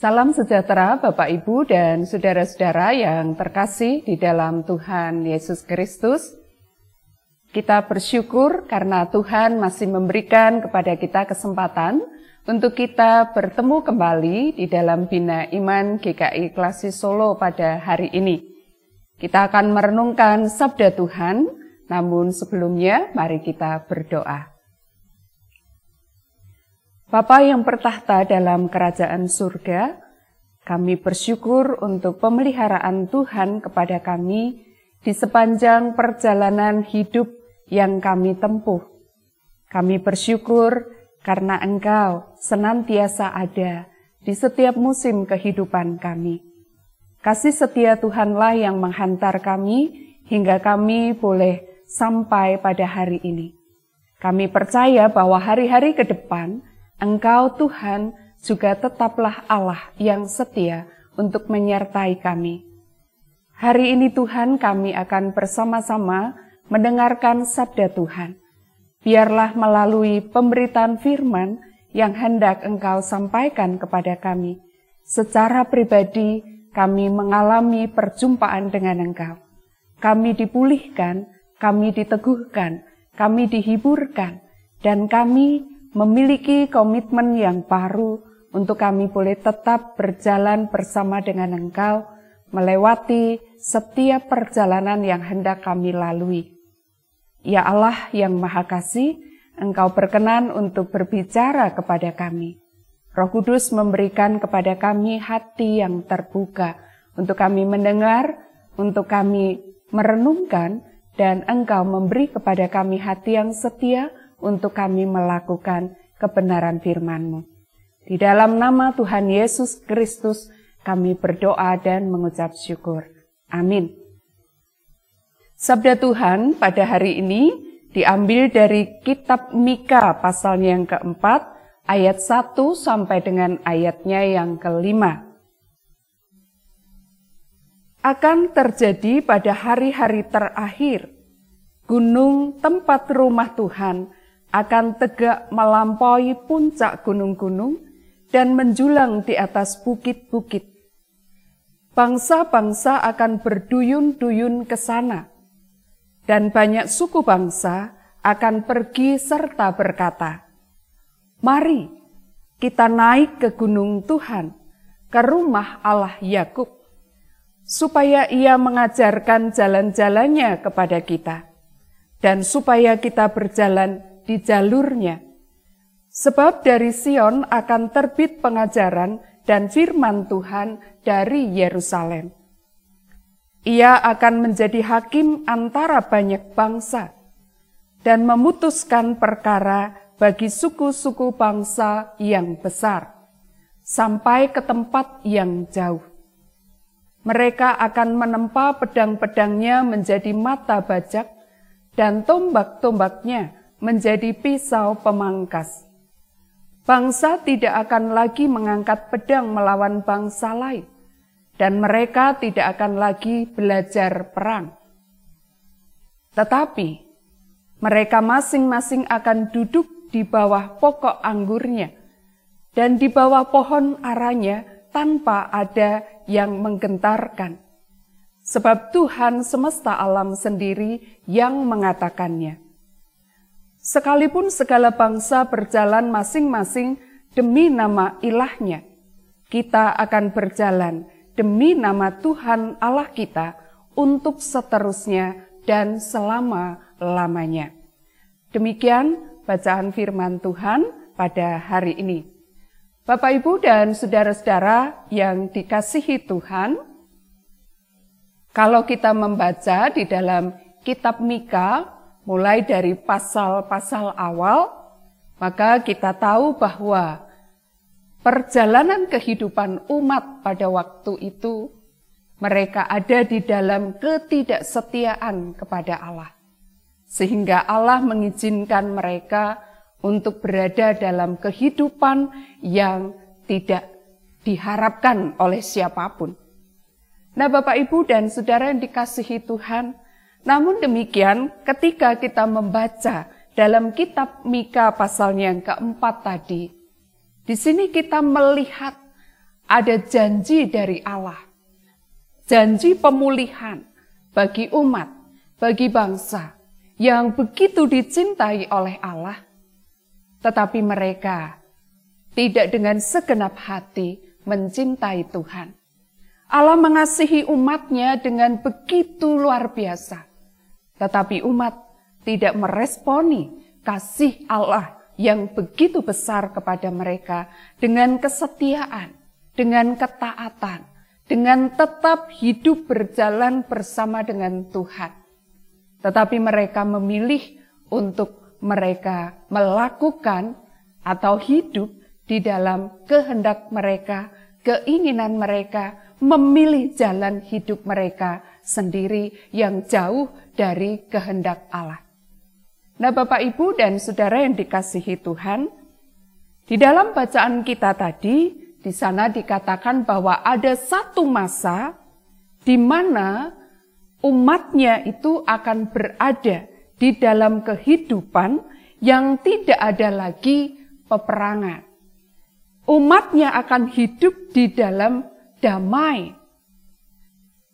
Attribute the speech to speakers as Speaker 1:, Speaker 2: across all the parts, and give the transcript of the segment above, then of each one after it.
Speaker 1: Salam sejahtera Bapak Ibu dan saudara-saudara yang terkasih di dalam Tuhan Yesus Kristus. Kita bersyukur karena Tuhan masih memberikan kepada kita kesempatan untuk kita bertemu kembali di dalam Bina Iman GKI Klasi Solo pada hari ini. Kita akan merenungkan Sabda Tuhan, namun sebelumnya mari kita berdoa. Bapa yang bertahta dalam kerajaan surga, kami bersyukur untuk pemeliharaan Tuhan kepada kami di sepanjang perjalanan hidup yang kami tempuh. Kami bersyukur karena Engkau senantiasa ada di setiap musim kehidupan kami. Kasih setia Tuhanlah yang menghantar kami hingga kami boleh sampai pada hari ini. Kami percaya bahwa hari-hari ke depan Engkau Tuhan juga tetaplah Allah yang setia untuk menyertai kami. Hari ini Tuhan kami akan bersama-sama mendengarkan sabda Tuhan. Biarlah melalui pemberitaan firman yang hendak Engkau sampaikan kepada kami. Secara pribadi kami mengalami perjumpaan dengan Engkau. Kami dipulihkan, kami diteguhkan, kami dihiburkan, dan kami memiliki komitmen yang baru untuk kami boleh tetap berjalan bersama dengan Engkau, melewati setiap perjalanan yang hendak kami lalui. Ya Allah yang Maha Kasih, Engkau berkenan untuk berbicara kepada kami. Roh Kudus memberikan kepada kami hati yang terbuka untuk kami mendengar, untuk kami merenungkan, dan Engkau memberi kepada kami hati yang setia untuk kami melakukan kebenaran firman-Mu. Di dalam nama Tuhan Yesus Kristus, kami berdoa dan mengucap syukur. Amin. Sabda Tuhan pada hari ini diambil dari kitab Mika pasal yang keempat, ayat 1 sampai dengan ayatnya yang kelima. Akan terjadi pada hari-hari terakhir, gunung tempat rumah Tuhan akan tegak melampaui puncak gunung-gunung dan menjulang di atas bukit-bukit. Bangsa-bangsa akan berduyun-duyun ke sana, dan banyak suku bangsa akan pergi serta berkata, "Mari kita naik ke gunung Tuhan, ke rumah Allah Yakub, supaya Ia mengajarkan jalan-jalannya kepada kita, dan supaya kita berjalan di jalurnya. Sebab dari Sion akan terbit pengajaran dan firman Tuhan dari Yerusalem. Ia akan menjadi hakim antara banyak bangsa dan memutuskan perkara bagi suku-suku bangsa yang besar, sampai ke tempat yang jauh. Mereka akan menempa pedang-pedangnya menjadi mata bajak dan tombak-tombaknya menjadi pisau pemangkas. Bangsa tidak akan lagi mengangkat pedang melawan bangsa lain, dan mereka tidak akan lagi belajar perang. Tetapi mereka masing-masing akan duduk di bawah pokok anggurnya, dan di bawah pohon aranya tanpa ada yang menggentarkan. Sebab Tuhan semesta alam sendiri yang mengatakannya. Sekalipun segala bangsa berjalan masing-masing demi nama ilahnya, kita akan berjalan demi nama Tuhan Allah kita untuk seterusnya dan selama-lamanya. Demikian bacaan firman Tuhan pada hari ini. Bapak, Ibu, dan saudara-saudara yang dikasihi Tuhan, kalau kita membaca di dalam kitab Mika, mulai dari pasal-pasal awal, maka kita tahu bahwa perjalanan kehidupan umat pada waktu itu, mereka ada di dalam ketidaksetiaan kepada Allah. Sehingga Allah mengizinkan mereka untuk berada dalam kehidupan yang tidak diharapkan oleh siapapun. Nah, Bapak, Ibu, dan saudara yang dikasihi Tuhan, namun demikian, ketika kita membaca dalam kitab Mika pasal yang keempat tadi, di sini kita melihat ada janji dari Allah. Janji pemulihan bagi umat, bagi bangsa yang begitu dicintai oleh Allah. Tetapi mereka tidak dengan segenap hati mencintai Tuhan. Allah mengasihi umatnya dengan begitu luar biasa. Tetapi umat tidak meresponi kasih Allah yang begitu besar kepada mereka dengan kesetiaan, dengan ketaatan, dengan tetap hidup berjalan bersama dengan Tuhan. Tetapi mereka memilih untuk mereka melakukan atau hidup di dalam kehendak mereka, keinginan mereka, memilih jalan hidup mereka sendiri yang jauh dari kehendak Allah. Nah, Bapak, Ibu, dan Saudara yang dikasihi Tuhan, di dalam bacaan kita tadi, di sana dikatakan bahwa ada satu masa di mana umatnya itu akan berada di dalam kehidupan yang tidak ada lagi peperangan. Umatnya akan hidup di dalam damai.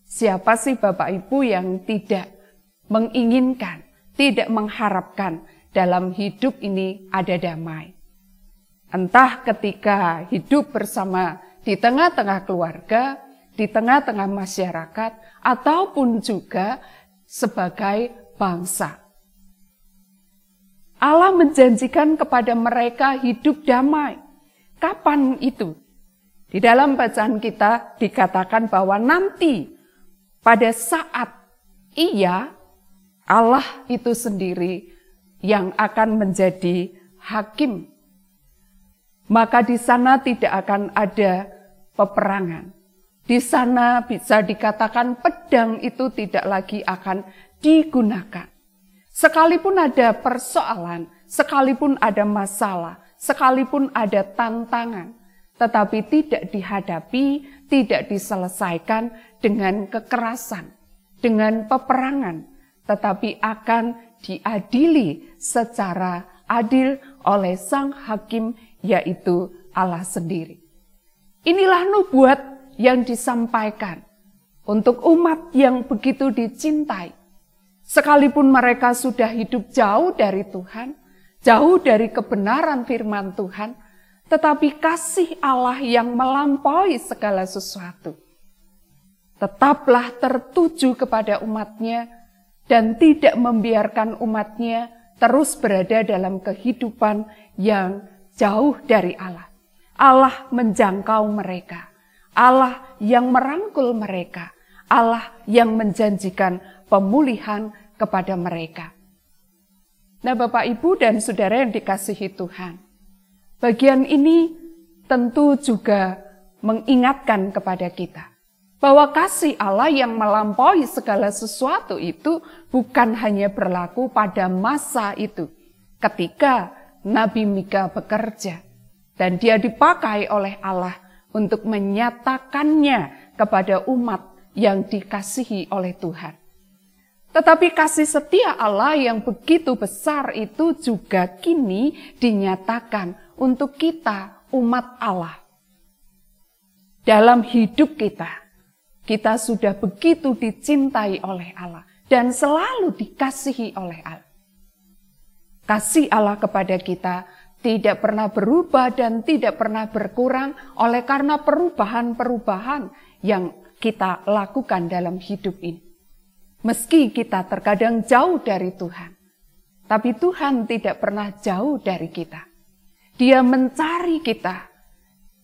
Speaker 1: Siapa sih Bapak Ibu yang tidak menginginkan, tidak mengharapkan dalam hidup ini ada damai? Entah ketika hidup bersama di tengah-tengah keluarga, di tengah-tengah masyarakat, ataupun juga sebagai bangsa. Allah menjanjikan kepada mereka hidup damai. Kapan itu? Di dalam bacaan kita dikatakan bahwa nanti pada saat Allah itu sendiri yang akan menjadi hakim. Maka di sana tidak akan ada peperangan. Di sana bisa dikatakan pedang itu tidak lagi akan digunakan. Sekalipun ada persoalan, sekalipun ada masalah, sekalipun ada tantangan, tetapi tidak dihadapi, tidak diselesaikan dengan kekerasan, dengan peperangan, tetapi akan diadili secara adil oleh Sang Hakim, yaitu Allah sendiri. Inilah nubuat yang disampaikan untuk umat yang begitu dicintai. Sekalipun mereka sudah hidup jauh dari Tuhan, jauh dari kebenaran firman Tuhan, tetapi kasih Allah yang melampaui segala sesuatu tetaplah tertuju kepada umatnya dan tidak membiarkan umatnya terus berada dalam kehidupan yang jauh dari Allah. Allah menjangkau mereka, Allah yang merangkul mereka, Allah yang menjanjikan pemulihan kepada mereka. Nah, Bapak, Ibu, dan Saudara yang dikasihi Tuhan, bagian ini tentu juga mengingatkan kepada kita bahwa kasih Allah yang melampaui segala sesuatu itu bukan hanya berlaku pada masa itu ketika Nabi Mika bekerja dan dia dipakai oleh Allah untuk menyatakannya kepada umat yang dikasihi oleh Tuhan. Tetapi kasih setia Allah yang begitu besar itu juga kini dinyatakan untuk kita, umat Allah. Dalam hidup kita sudah begitu dicintai oleh Allah dan selalu dikasihi oleh Allah. Kasih Allah kepada kita tidak pernah berubah dan tidak pernah berkurang oleh karena perubahan-perubahan yang kita lakukan dalam hidup ini. Meski kita terkadang jauh dari Tuhan, tapi Tuhan tidak pernah jauh dari kita. Dia mencari kita,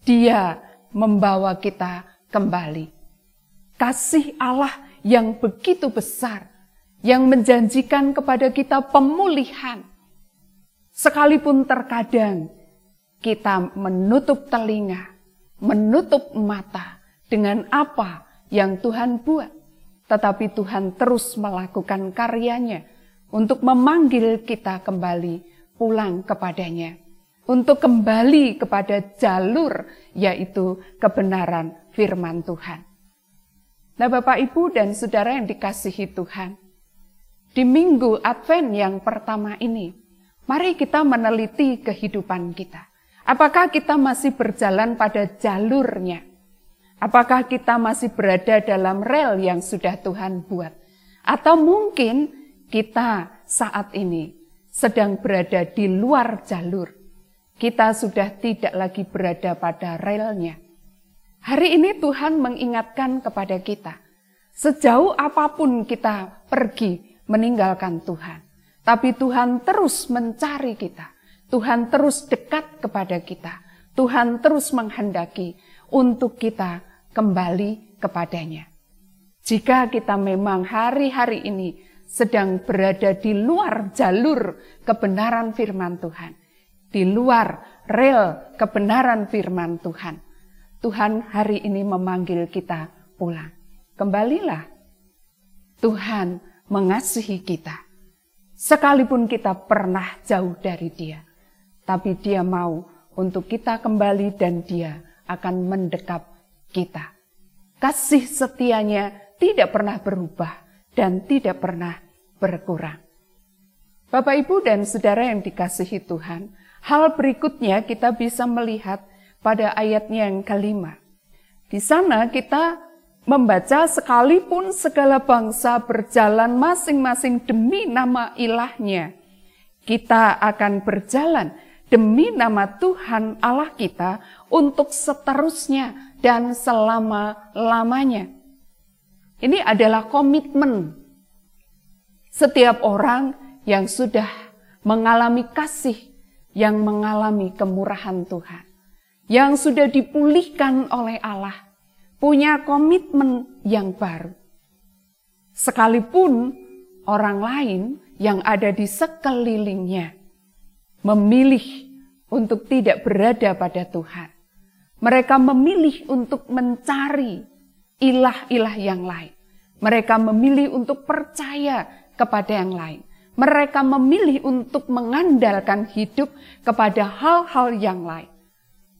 Speaker 1: Dia membawa kita kembali. Kasih Allah yang begitu besar, yang menjanjikan kepada kita pemulihan. Sekalipun terkadang kita menutup telinga, menutup mata dengan apa yang Tuhan buat. Tetapi Tuhan terus melakukan karyanya untuk memanggil kita kembali pulang kepadanya. Untuk kembali kepada jalur yaitu kebenaran firman Tuhan. Nah, Bapak, Ibu, dan Saudara yang dikasihi Tuhan, di minggu Advent yang pertama ini, mari kita meneliti kehidupan kita. Apakah kita masih berjalan pada jalurnya? Apakah kita masih berada dalam rel yang sudah Tuhan buat? Atau mungkin kita saat ini sedang berada di luar jalur. Kita sudah tidak lagi berada pada relnya. Hari ini Tuhan mengingatkan kepada kita, sejauh apapun kita pergi meninggalkan Tuhan, tapi Tuhan terus mencari kita. Tuhan terus dekat kepada kita. Tuhan terus menghendaki untuk kita kembali kepadanya. Jika kita memang hari-hari ini sedang berada di luar jalur kebenaran firman Tuhan, di luar rel kebenaran firman Tuhan, Tuhan hari ini memanggil kita pulang. Kembalilah. Tuhan mengasihi kita. Sekalipun kita pernah jauh dari Dia, tapi Dia mau untuk kita kembali dan Dia akan mendekap kita. Kasih setianya tidak pernah berubah dan tidak pernah berkurang. Bapak, Ibu, dan Saudara yang dikasihi Tuhan, hal berikutnya kita bisa melihat pada ayatnya yang kelima. Di sana kita membaca, sekalipun segala bangsa berjalan masing-masing demi nama ilahnya, kita akan berjalan demi nama Tuhan Allah kita untuk seterusnya dan selama-lamanya. Ini adalah komitmen setiap orang yang sudah mengalami kasih, yang mengalami kemurahan Tuhan, yang sudah dipulihkan oleh Allah, punya komitmen yang baru. Sekalipun orang lain yang ada di sekelilingnya memilih untuk tidak berada pada Tuhan, mereka memilih untuk mencari ilah-ilah yang lain. Mereka memilih untuk percaya kepada yang lain. Mereka memilih untuk mengandalkan hidup kepada hal-hal yang lain.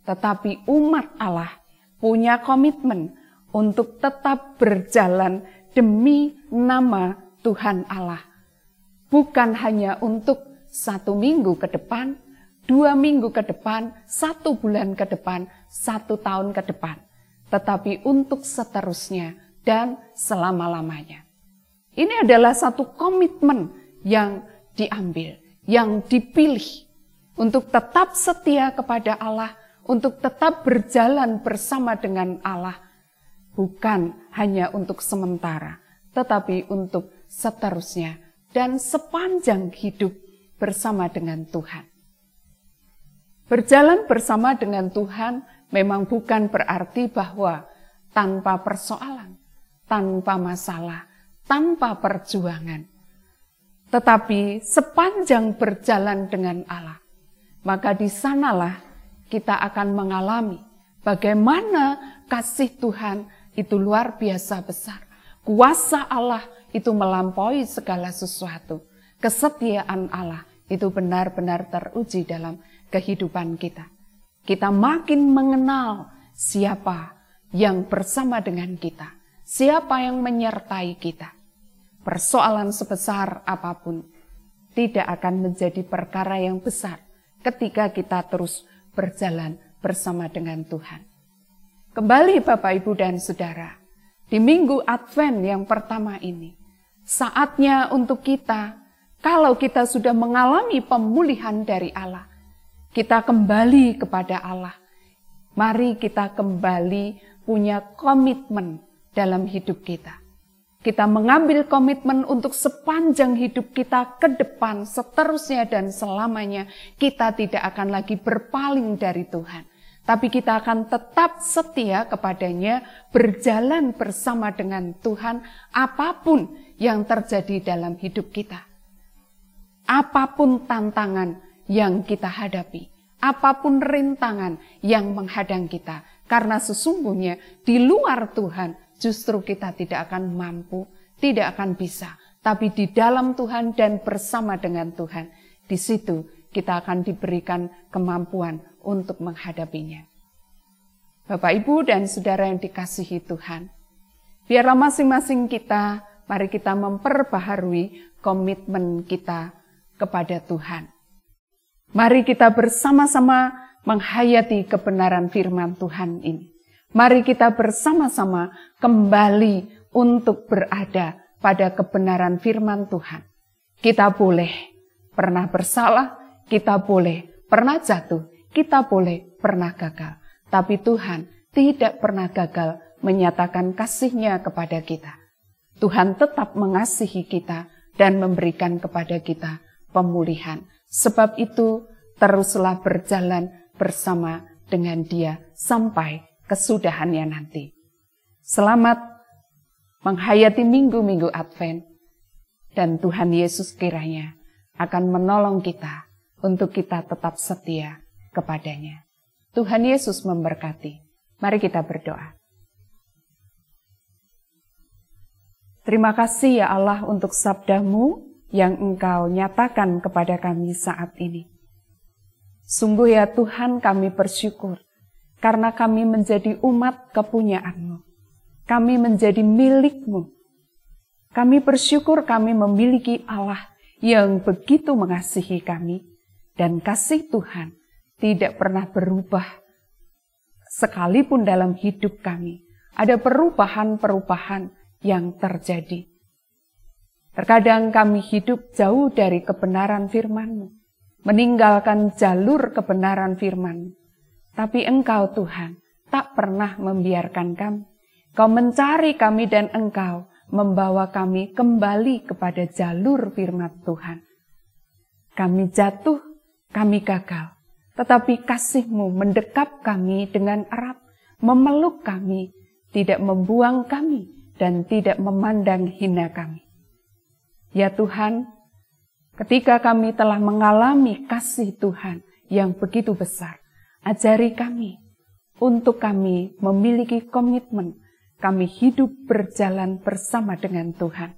Speaker 1: Tetapi umat Allah punya komitmen untuk tetap berjalan demi nama Tuhan Allah. Bukan hanya untuk 1 minggu ke depan, 2 minggu ke depan, 1 bulan ke depan, 1 tahun ke depan. Tetapi untuk seterusnya dan selama-lamanya. Ini adalah satu komitmen yang diambil, yang dipilih untuk tetap setia kepada Allah, untuk tetap berjalan bersama dengan Allah, bukan hanya untuk sementara, tetapi untuk seterusnya dan sepanjang hidup bersama dengan Tuhan. Berjalan bersama dengan Tuhan memang bukan berarti bahwa tanpa persoalan, tanpa masalah, tanpa perjuangan. Tetapi sepanjang berjalan dengan Allah, maka di sanalah kita akan mengalami bagaimana kasih Tuhan itu luar biasa besar. Kuasa Allah itu melampaui segala sesuatu. Kesetiaan Allah itu benar-benar teruji dalam kehidupan kita. Kita makin mengenal siapa yang bersama dengan kita, siapa yang menyertai kita. Persoalan sebesar apapun tidak akan menjadi perkara yang besar ketika kita terus berjalan bersama dengan Tuhan. Kembali Bapak, Ibu, dan Saudara, di Minggu Advent yang pertama ini, saatnya untuk kita, kalau kita sudah mengalami pemulihan dari Allah, kita kembali kepada Allah. Mari kita kembali punya komitmen dalam hidup kita. Kita mengambil komitmen untuk sepanjang hidup kita ke depan, seterusnya dan selamanya, kita tidak akan lagi berpaling dari Tuhan. Tapi kita akan tetap setia kepadanya, berjalan bersama dengan Tuhan, apapun yang terjadi dalam hidup kita. Apapun tantangan yang kita hadapi, apapun rintangan yang menghadang kita. Karena sesungguhnya di luar Tuhan justru kita tidak akan mampu, tidak akan bisa. Tapi di dalam Tuhan dan bersama dengan Tuhan, di situ kita akan diberikan kemampuan untuk menghadapinya. Bapak, Ibu, dan Saudara yang dikasihi Tuhan, biarlah masing-masing kita, mari kita memperbaharui komitmen kita kepada Tuhan. Mari kita bersama-sama menghayati kebenaran firman Tuhan ini. Mari kita bersama-sama kembali untuk berada pada kebenaran firman Tuhan. Kita boleh pernah bersalah, kita boleh pernah jatuh, kita boleh pernah gagal. Tapi Tuhan tidak pernah gagal menyatakan kasih-Nya kepada kita. Tuhan tetap mengasihi kita dan memberikan kepada kita pemulihan. Sebab itu, teruslah berjalan bersama dengan Dia sampai kesudahannya nanti. Selamat menghayati minggu-minggu Advent, dan Tuhan Yesus kiranya akan menolong kita untuk kita tetap setia kepadanya. Tuhan Yesus memberkati. Mari kita berdoa. Terima kasih ya Allah untuk sabda-Mu yang Engkau nyatakan kepada kami saat ini. Sungguh ya Tuhan, kami bersyukur karena kami menjadi umat kepunyaan-Mu. Kami menjadi milik-Mu. Kami bersyukur kami memiliki Allah yang begitu mengasihi kami, dan kasih Tuhan tidak pernah berubah. Sekalipun dalam hidup kami ada perubahan-perubahan yang terjadi. Terkadang kami hidup jauh dari kebenaran firman-Mu, meninggalkan jalur kebenaran firman-Mu. Tapi Engkau Tuhan tak pernah membiarkan kami. Kau mencari kami dan Engkau membawa kami kembali kepada jalur firman Tuhan. Kami jatuh, kami gagal. Tetapi kasih-Mu mendekap kami dengan erat, memeluk kami, tidak membuang kami, dan tidak memandang hina kami. Ya Tuhan, ketika kami telah mengalami kasih Tuhan yang begitu besar, ajari kami untuk kami memiliki komitmen, kami hidup berjalan bersama dengan Tuhan.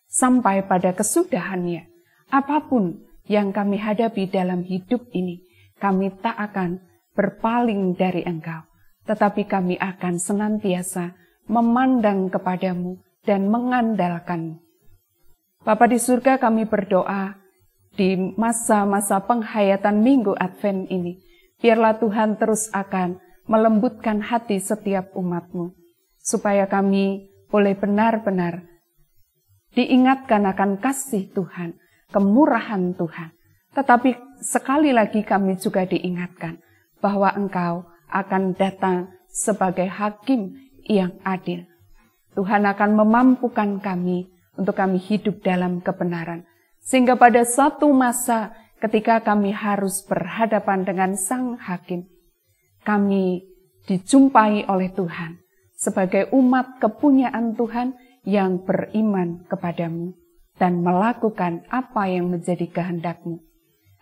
Speaker 1: Sampai pada kesudahannya, apapun yang kami hadapi dalam hidup ini, kami tak akan berpaling dari Engkau, tetapi kami akan senantiasa memandang kepadamu dan mengandalkan. Bapa di surga, kami berdoa di masa-masa penghayatan minggu Advent ini, biarlah Tuhan terus akan melembutkan hati setiap umat-Mu, supaya kami boleh benar-benar diingatkan akan kasih Tuhan, kemurahan Tuhan. Tetapi sekali lagi kami juga diingatkan bahwa Engkau akan datang sebagai hakim yang adil. Tuhan akan memampukan kami untuk kami hidup dalam kebenaran. Sehingga pada satu masa ketika kami harus berhadapan dengan Sang Hakim, kami dijumpai oleh Tuhan sebagai umat kepunyaan Tuhan yang beriman kepadamu dan melakukan apa yang menjadi kehendak-Mu.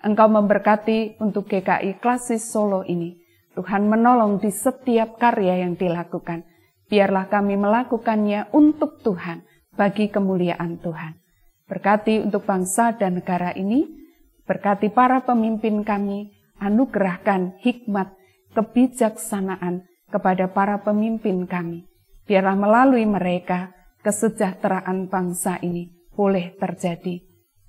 Speaker 1: Engkau memberkati untuk GKI Klasis Solo ini. Tuhan menolong di setiap karya yang dilakukan. Biarlah kami melakukannya untuk Tuhan, bagi kemuliaan Tuhan. Berkati untuk bangsa dan negara ini, berkati para pemimpin kami, anugerahkan hikmat, kebijaksanaan kepada para pemimpin kami. Biarlah melalui mereka, kesejahteraan bangsa ini boleh terjadi.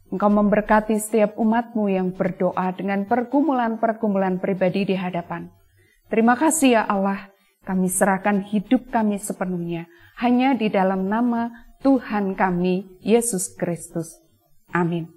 Speaker 1: Engkau memberkati setiap umat-Mu yang berdoa dengan pergumulan-pergumulan pribadi di hadapan. Terima kasih ya Allah, kami serahkan hidup kami sepenuhnya hanya di dalam nama Tuhan kami, Yesus Kristus. Amin.